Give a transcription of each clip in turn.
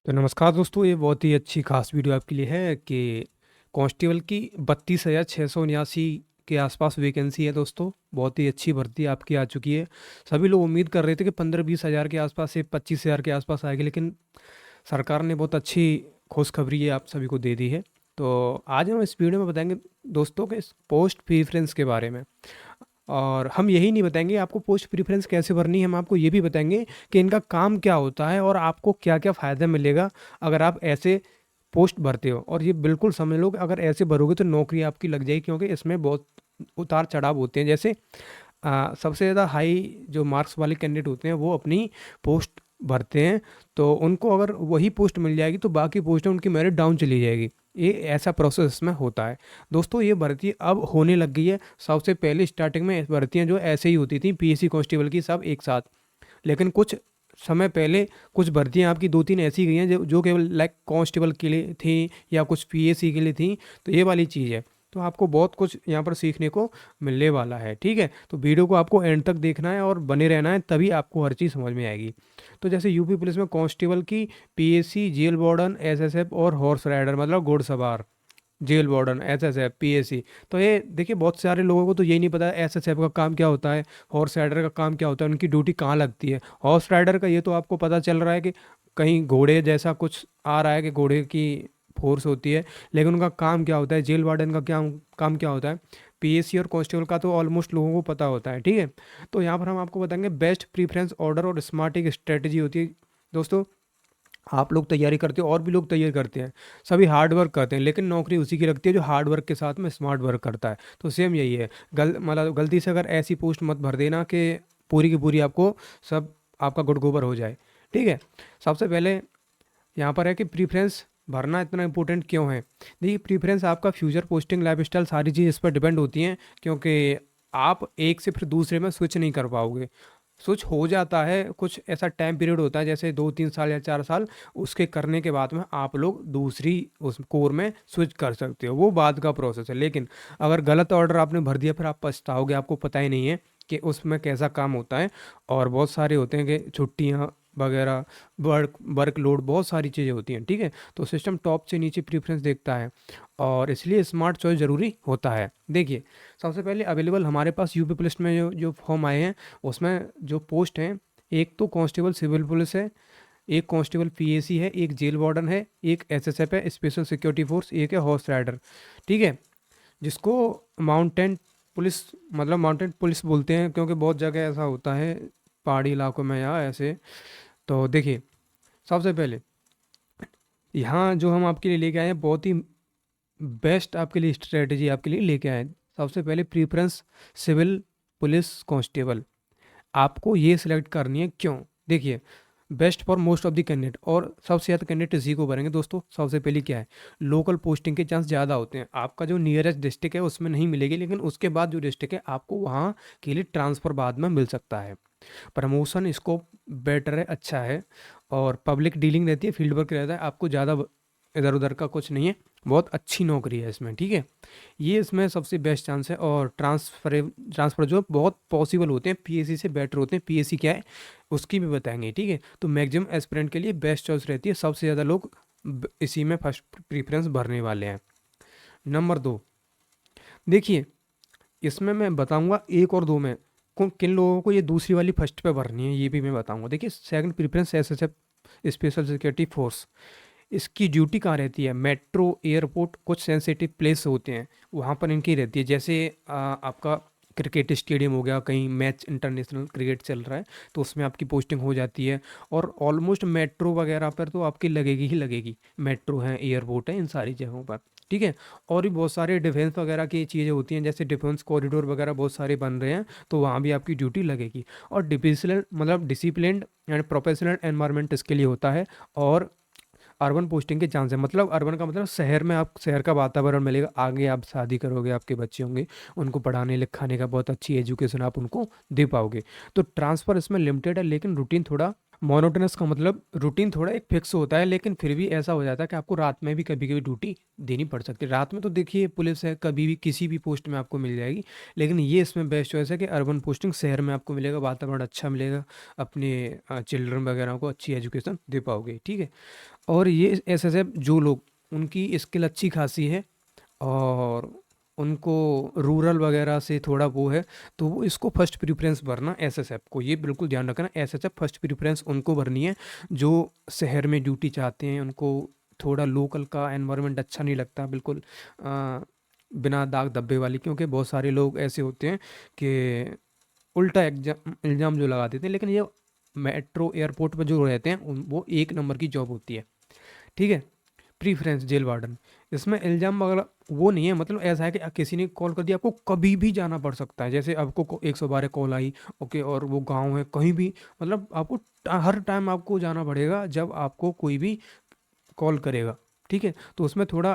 तो नमस्कार दोस्तों, ये बहुत ही अच्छी खास वीडियो आपके लिए है कि कांस्टेबल की 32,679 के आसपास वैकेंसी है दोस्तों। बहुत ही अच्छी भर्ती आपकी आ चुकी है। सभी लोग उम्मीद कर रहे थे कि 15-20 हज़ार के आसपास से 25 हज़ार के आसपास आएगी, लेकिन सरकार ने बहुत अच्छी खुशखबरी ये आप सभी को दे दी है। तो आज हम इस वीडियो में बताएंगे दोस्तों के इस पोस्ट प्रीफ्रेंस के बारे में। और हम यही नहीं बताएंगे आपको पोस्ट प्रेफरेंस कैसे भरनी है, हम आपको ये भी बताएंगे कि इनका काम क्या होता है और आपको क्या क्या फ़ायदा मिलेगा अगर आप ऐसे पोस्ट भरते हो। और ये बिल्कुल समझ लो कि अगर ऐसे भरोगे तो नौकरी आपकी लग जाएगी, क्योंकि इसमें बहुत उतार चढ़ाव होते हैं। जैसे सबसे ज़्यादा हाई जो मार्क्स वाले कैंडिडेट होते हैं वो अपनी पोस्ट भरते हैं, तो उनको अगर वही पोस्ट मिल जाएगी तो बाकी पोस्टें उनकी मेरिट डाउन चली जाएगी। ये ऐसा प्रोसेस इसमें होता है दोस्तों। ये भर्ती अब होने लग गई है। सबसे पहले स्टार्टिंग में भर्तियां जो ऐसे ही होती थी पीएससी कांस्टेबल की सब एक साथ, लेकिन कुछ समय पहले कुछ भर्तियां आपकी 2-3 ऐसी गई हैं जो केवल लाइक कांस्टेबल के लिए थी या कुछ पीएससी के लिए थी। तो ये वाली चीज़ है, तो आपको बहुत कुछ यहाँ पर सीखने को मिलने वाला है। ठीक है, तो वीडियो को आपको एंड तक देखना है और बने रहना है, तभी आपको हर चीज़ समझ में आएगी। तो जैसे यूपी पुलिस में कांस्टेबल की पीएससी, जेल वार्डन, एसएसएफ और हॉर्स राइडर मतलब घुड़सवार, जेल वार्डन, एसएसएफ, पीएससी। तो ये देखिए बहुत सारे लोगों को तो यही नहीं पता एसएसएफ का काम क्या होता है, हॉर्स राइडर का काम क्या होता है, उनकी ड्यूटी कहाँ लगती है। हॉर्स राइडर का ये तो आपको पता चल रहा है कि कहीं घोड़े जैसा कुछ आ रहा है कि घोड़े की फोर्स होती है, लेकिन उनका काम क्या होता है। जेल वार्डन का क्या काम क्या होता है। पीएससी और कांस्टेबल का तो ऑलमोस्ट लोगों को पता होता है। ठीक है, तो यहाँ पर हम आपको बताएंगे बेस्ट प्रीफरेंस ऑर्डर और स्मार्ट एक स्ट्रेटजी होती है दोस्तों। आप लोग तैयारी करते हो और भी लोग तैयारी करते हैं, सभी हार्ड वर्क करते हैं, लेकिन नौकरी उसी की लगती है जो हार्ड वर्क के साथ में स्मार्ट वर्क करता है। तो सेम यही है, मतलब गलती से अगर ऐसी पोस्ट मत भर देना कि पूरी की पूरी आपको सब आपका गुड़ गोबर हो जाए। ठीक है, सबसे पहले यहाँ पर है कि प्रीफरेंस भरना इतना इंपॉर्टेंट क्यों है। देखिए, प्रीफरेंस आपका फ्यूचर पोस्टिंग, लाइफस्टाइल, सारी चीज़ इस पर डिपेंड होती हैं, क्योंकि आप एक से फिर दूसरे में स्विच नहीं कर पाओगे। स्विच हो जाता है, कुछ ऐसा टाइम पीरियड होता है जैसे 2-3 साल या 4 साल, उसके करने के बाद में आप लोग दूसरी उस कोर में स्विच कर सकते हो, वो बाद का प्रोसेस है। लेकिन अगर गलत ऑर्डर आपने भर दिया फिर आप पछताओगे, आपको पता ही नहीं है कि उसमें कैसा काम होता है। और बहुत सारे होते हैं कि छुट्टियाँ वगैरह, वर्कलोड, बहुत सारी चीज़ें होती हैं। ठीक है, तो सिस्टम टॉप से नीचे प्रीफरेंस देखता है और इसलिए स्मार्ट चॉइस ज़रूरी होता है। देखिए, सबसे पहले अवेलेबल हमारे पास यूपी पुलिस में जो जो फॉर्म आए हैं उसमें जो पोस्ट हैं, एक तो कांस्टेबल सिविल पुलिस है, एक कांस्टेबल पीएसी है, एक जेल वार्डन है, एक एसएसएफ है स्पेशल सिक्योरिटी फोर्स, एक है हॉर्स राइडर। ठीक है, जिसको माउंटेन पुलिस मतलब माउंटेन पुलिस बोलते हैं, क्योंकि बहुत जगह ऐसा होता है पहाड़ी इलाकों में या ऐसे। तो देखिए, सबसे पहले यहाँ जो हम आपके लिए लेके आए हैं बहुत ही बेस्ट आपके लिए स्ट्रेटजी आपके लिए लेके आए हैं। सबसे पहले प्रीफरेंस सिविल पुलिस कांस्टेबल, आपको ये सिलेक्ट करनी है। क्यों? देखिए, best for most of the candidate, और सबसे ज़्यादा कैंडिडेट इसी को भरेंगे दोस्तों। सबसे पहले क्या है, लोकल पोस्टिंग के चांस ज़्यादा होते हैं। आपका जो नियरेस्ट डिस्ट्रिक्ट है उसमें नहीं मिलेगी, लेकिन उसके बाद जो डिस्ट्रिक्ट है आपको वहाँ के लिए ट्रांसफ़र बाद में मिल सकता है। प्रमोशन स्कोप बेटर है, अच्छा है, और पब्लिक डीलिंग रहती है, फील्ड वर्क रहता है, आपको ज़्यादा इधर उधर का कुछ नहीं है। बहुत अच्छी नौकरी है इसमें। ठीक है, ये इसमें सबसे बेस्ट चांस है। और ट्रांसफ़र जो बहुत पॉसिबल होते हैं, पीएससी से बेटर होते हैं। पीएससी क्या है उसकी भी बताएंगे। ठीक है, तो मैक्सिमम एस्पिरेंट के लिए बेस्ट चॉइस रहती है, सबसे ज़्यादा लोग इसी में फर्स्ट प्रीफरेंस भरने वाले हैं। नंबर 2, देखिए, इसमें मैं बताऊंगा 1 और 2 में किन लोगों को ये दूसरी वाली फर्स्ट पे भरनी है, ये भी मैं बताऊंगा। देखिए, second preference SSF special security force, इसकी ड्यूटी कहाँ रहती है, मेट्रो, एयरपोर्ट, कुछ सेंसिटिव प्लेस होते हैं वहाँ पर इनकी रहती है। जैसे आपका क्रिकेट स्टेडियम हो गया, कहीं मैच इंटरनेशनल क्रिकेट चल रहा है तो उसमें आपकी पोस्टिंग हो जाती है। और ऑलमोस्ट मेट्रो वगैरह पर तो आपकी लगेगी ही लगेगी, मेट्रो है, एयरपोर्ट है, इन सारी जगहों पर। ठीक है, और भी बहुत सारे डिफेंस वगैरह की चीज़ें होती हैं, जैसे डिफेंस कॉरिडोर वगैरह बहुत सारे बन रहे हैं, तो वहाँ भी आपकी ड्यूटी लगेगी। और डिसिप्लिन एंड प्रोफेशनल एनवायरनमेंट इसके लिए होता है। और अर्बन पोस्टिंग के चांस है, मतलब अर्बन का मतलब शहर में, आप शहर का वातावरण मिलेगा, आगे आप शादी करोगे, आपके बच्चे होंगे, उनको पढ़ाने लिखाने का बहुत अच्छी एजुकेशन आप उनको दे पाओगे। तो ट्रांसफ़र इसमें लिमिटेड है, लेकिन रूटीन थोड़ा मोनोटोनस का मतलब रूटीन थोड़ा एक फिक्स होता है, लेकिन फिर भी ऐसा हो जाता है कि आपको रात में भी कभी-कभी ड्यूटी देनी पड़ सकती है। रात में तो देखिए पुलिस है, कभी भी किसी भी पोस्ट में आपको मिल जाएगी, लेकिन ये इसमें बेस्ट चॉइस है कि अर्बन पोस्टिंग शहर में आपको मिलेगा, वातावरण अच्छा मिलेगा, अपने चिल्ड्रन वगैरह को अच्छी एजुकेशन दे पाओगे, ठीक है? और ये एसएसएफ जो लोग उनकी स्किल अच्छी खासी है और उनको रूरल वगैरह से थोड़ा वो है, तो वो इसको फर्स्ट प्रेफ़रेंस भरना एसएसएफ को, ये बिल्कुल ध्यान रखना, एसएसएफ फर्स्ट प्रेफ़रेंस उनको भरनी है, जो शहर में ड्यूटी चाहते हैं, उनको थोड़ा लोकल का एनवायरनमेंट अच्छा नहीं लगता बिल्कुल बिना दाग धब्बे वाली, क्योंकि बहुत सारे लोग ऐसे होते हैं कि उल्टा इल्ज़ाम जो लगा देते हैं, लेकिन ये मेट्रो एयरपोर्ट पे जो रहते हैं वो एक नंबर की जॉब होती है, ठीक है? प्रीफ्रेंस जेल वार्डन, इसमें इल्ज़ाम वगैरह वो नहीं है, मतलब ऐसा है कि किसी ने कॉल कर दिया, आपको कभी भी जाना पड़ सकता है, जैसे आपको 112 कॉल आई, ओके, और वो गांव है कहीं भी, मतलब आपको हर टाइम आपको जाना पड़ेगा जब आपको कोई भी कॉल करेगा, ठीक है? तो उसमें थोड़ा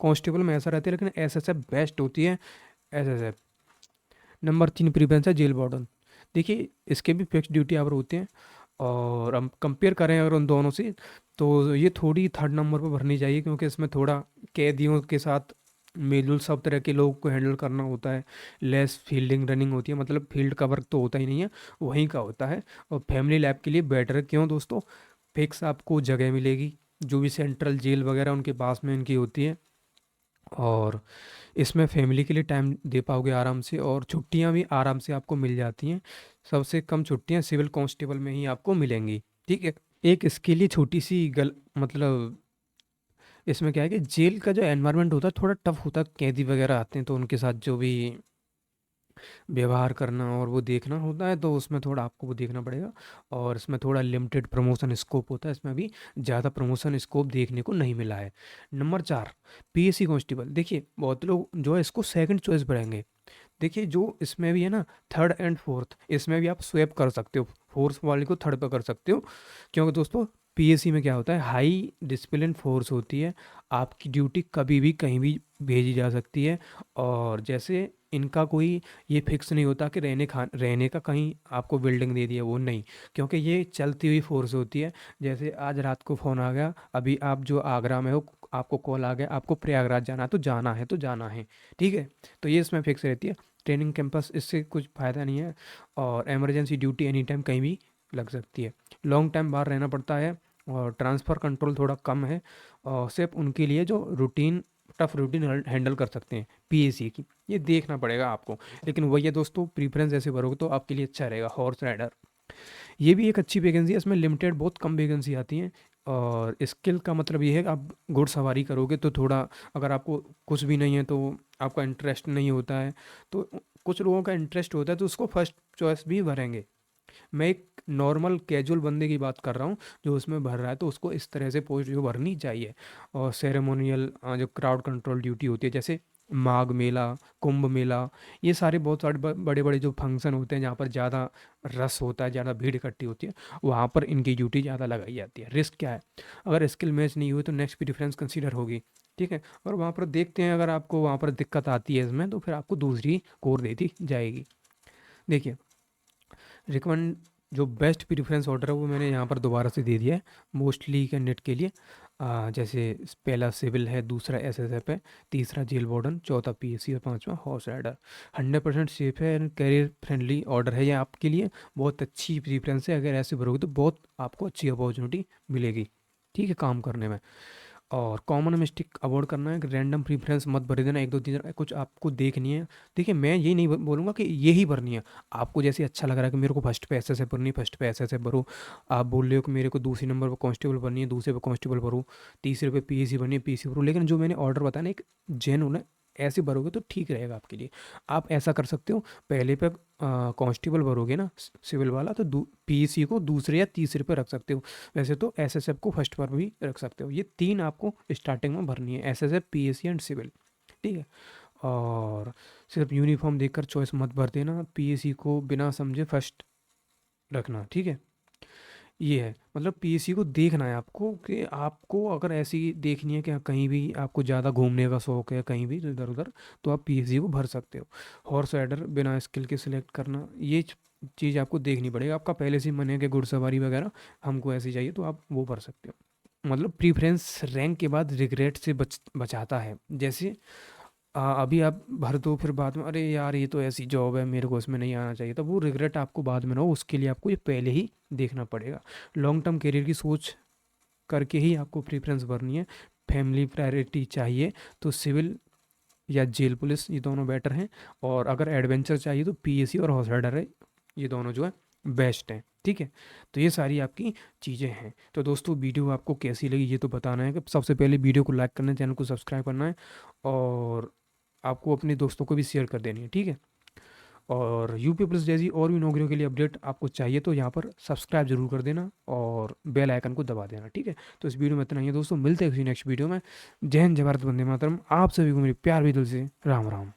कांस्टेबल में ऐसा रहता है, लेकिन एसएसएफ बेस्ट होती है। एसएसएफ नंबर 3 प्रीफरेंस है जेल वार्डन। देखिए इसके भी फिक्स ड्यूटी आवर होते हैं, और हम कंपेयर करें अगर उन दोनों से, तो ये थोड़ी थर्ड नंबर पर भरनी चाहिए, क्योंकि इसमें थोड़ा कैदियों के साथ मेलजुल सब तरह के लोगों को हैंडल करना होता है, लेस फील्डिंग रनिंग होती है, मतलब फील्ड का वर्क तो होता ही नहीं है, वहीं का होता है। और फैमिली लैब के लिए बेटर है, क्यों दोस्तों? फिक्स आपको जगह मिलेगी, जो भी सेंट्रल जेल वगैरह उनके पास में इनकी होती है, और इसमें फैमिली के लिए टाइम दे पाओगे आराम से, और छुट्टियां भी आराम से आपको मिल जाती हैं। सबसे कम छुट्टियां सिविल कांस्टेबल में ही आपको मिलेंगी, ठीक है? एक इसके लिए छोटी सी गल मतलब इसमें क्या है कि जेल का जो एनवायरनमेंट होता है थोड़ा टफ होता है, कैदी वगैरह आते हैं तो उनके साथ जो भी व्यवहार करना और वो देखना होता है, तो उसमें थोड़ा आपको वो देखना पड़ेगा, और इसमें थोड़ा लिमिटेड प्रमोशन स्कोप होता है, इसमें अभी ज़्यादा प्रमोशन स्कोप देखने को नहीं मिला है। नंबर 4 पीएससी कांस्टेबल, देखिए बहुत लोग जो है इसको सेकंड चॉइस बढ़ाएंगे। देखिए जो इसमें भी है ना, थर्ड एंड फोर्थ, इसमें भी आप स्वैप कर सकते हो, फोर्थ वाले को थर्ड पे कर सकते हो, क्योंकि दोस्तों पीएससी में क्या होता है, हाई डिसिप्लिन फोर्स होती है, आपकी ड्यूटी कभी भी कहीं भी भेजी जा सकती है, और जैसे इनका कोई ये फिक्स नहीं होता कि रहने का कहीं आपको बिल्डिंग दे दिया, वो नहीं, क्योंकि ये चलती हुई फोर्स होती है। जैसे आज रात को फ़ोन आ गया, अभी आप जो आगरा में हो, आपको कॉल आ गया, आपको प्रयागराज जाना है तो जाना है, तो जाना है, ठीक है? तो ये इसमें फिक्स रहती है। ट्रेनिंग कैंपस इससे कुछ फ़ायदा नहीं है, और इमरजेंसी ड्यूटी एनी टाइम कहीं भी लग सकती है। लॉन्ग टाइम बाहर रहना पड़ता है, और ट्रांसफ़र कंट्रोल थोड़ा कम है, और सिर्फ उनके लिए जो रूटीन टफ रूटीन हैंडल कर सकते हैं पीएसी की, ये देखना पड़ेगा आपको। लेकिन वही है दोस्तों, प्रीफरेंस ऐसे भरोगे तो आपके लिए अच्छा रहेगा। हॉर्स राइडर, ये भी एक अच्छी वैकेंसी है, इसमें लिमिटेड बहुत कम वैकेंसी आती हैं, और स्किल का मतलब ये है कि आप घुड़सवारी करोगे तो थोड़ा, अगर आपको कुछ भी नहीं है तो आपका इंटरेस्ट नहीं होता है, तो कुछ लोगों का इंटरेस्ट होता है तो उसको फर्स्ट चॉइस भी भरेंगे। मैं एक नॉर्मल कैजुअल बंदे की बात कर रहा हूँ जो उसमें भर रहा है, तो उसको इस तरह से पोस्ट जो भरनी चाहिए। और सेरेमोनियल जो क्राउड कंट्रोल ड्यूटी होती है, जैसे माघ मेला, कुंभ मेला, ये सारे बहुत सारे बड़े बड़े जो फंक्शन होते हैं जहाँ पर ज़्यादा रस होता है, ज़्यादा भीड़ इकट्ठी होती है, वहाँ पर इनकी ड्यूटी ज़्यादा लगाई जाती है। रिस्क क्या है, अगर स्किल मैच नहीं हुई तो नेक्स्ट प्रेफरेंस कंसीडर होगी, ठीक है? और वहाँ पर देखते हैं, अगर आपको वहाँ पर दिक्कत आती है इसमें, तो फिर आपको दूसरी कोर दे दी जाएगी। देखिए रिकमेंड जो बेस्ट प्रेफरेंस ऑर्डर है वो मैंने यहाँ पर दोबारा से दे दिया है मोस्टली कैंडिडेट के लिए। जैसे पहला सिविल है, दूसरा एसएसएफ है, तीसरा जेल वार्डन, चौथा पीएससी और पांचवा हॉर्स राइडर। 100% सेफ है एंड करियर फ्रेंडली ऑर्डर है ये आपके लिए, बहुत अच्छी प्रेफरेंस है, अगर ऐसे भरोगे तो बहुत आपको अच्छी अपॉर्चुनिटी मिलेगी, ठीक है, काम करने में। और कॉमन मिस्टेक अवॉइड करना है कि रैंडम प्रीफरेंस मत भर देना, एक दो तीन कुछ आपको देखनी है। देखिए मैं ये नहीं बोलूँगा कि ये ही भरनी है, आपको जैसे अच्छा लग रहा है कि मेरे को फर्स्ट पे एसएसएफ भरनी है, फर्स्ट पे एसएसएफ भरो। आप बोल रहे हो कि मेरे को दूसरे नंबर पर कांस्टेबल भरनी है, दूसरे पे कांस्टेबल भरो, तीसरे पे पीएसी भरनी है, पीएसी भरो, लेकिन जो मैंने ऑर्डर बताया ना एक जेन्युइन है, ऐसे भरोगे तो ठीक रहेगा आपके लिए। आप ऐसा कर सकते हो, पहले पे कांस्टेबल भरोगे ना सिविल वाला, तो पीएसी को दूसरे या तीसरे पे रख सकते हो। वैसे तो एसएसएफ को फर्स्ट पर भी रख सकते हो, ये तीन आपको स्टार्टिंग में भरनी है, एसएसएफ, पीएसी एंड सिविल, ठीक है? और सिर्फ यूनिफॉर्म देखकर चॉइस मत भर देना, पीएसी को बिना समझे फर्स्ट रखना, ठीक है? ये है, मतलब पीएसी को देखना है आपको, कि आपको अगर ऐसी देखनी है कि कहीं भी आपको ज़्यादा घूमने का शौक है, कहीं भी इधर उधर, तो आप पीएसी को भर सकते हो। हॉर्स राइडर बिना स्किल के सिलेक्ट करना, ये चीज़ आपको देखनी पड़ेगा। आपका पहले से ही मन है कि घुड़सवारी वगैरह हमको ऐसी चाहिए, तो आप वो कर सकते हो। मतलब प्रेफ़रेंस रैंक के बाद रिग्रेट से बचाता है। जैसे अभी आप भर दो, फिर बाद में अरे यार ये तो ऐसी जॉब है, मेरे को इसमें नहीं आना चाहिए, तो वो रिग्रेट आपको बाद में ना हो, उसके लिए आपको ये पहले ही देखना पड़ेगा। लॉन्ग टर्म करियर की सोच करके ही आपको प्रेफ़रेंस भरनी है। फैमिली प्रायोरिटी चाहिए तो सिविल या जेल पुलिस, ये दोनों बेटर हैं। और अगर एडवेंचर चाहिए तो पीएसी और हॉर्स राइडर है, ये दोनों जो है बेस्ट हैं। ठीक है, तो ये सारी आपकी चीज़ें हैं। तो दोस्तों वीडियो आपको कैसी लगी ये तो बताना है। कि सबसे पहले वीडियो को लाइक करना है, चैनल को सब्सक्राइब करना है, और आपको अपने दोस्तों को भी शेयर कर देनी है। ठीक है, और यूपी पुलिस जैसी और भी नौकरियों के लिए अपडेट आपको चाहिए तो यहाँ पर सब्सक्राइब जरूर कर देना और बेल आइकन को दबा देना। ठीक है, तो इस वीडियो में इतना ही है दोस्तों, मिलते हैं किसी नेक्स्ट वीडियो में। जय हिंद, जय भारत, वंदे मातरम। आप सभी को मेरी प्यार भी दिल से राम राम।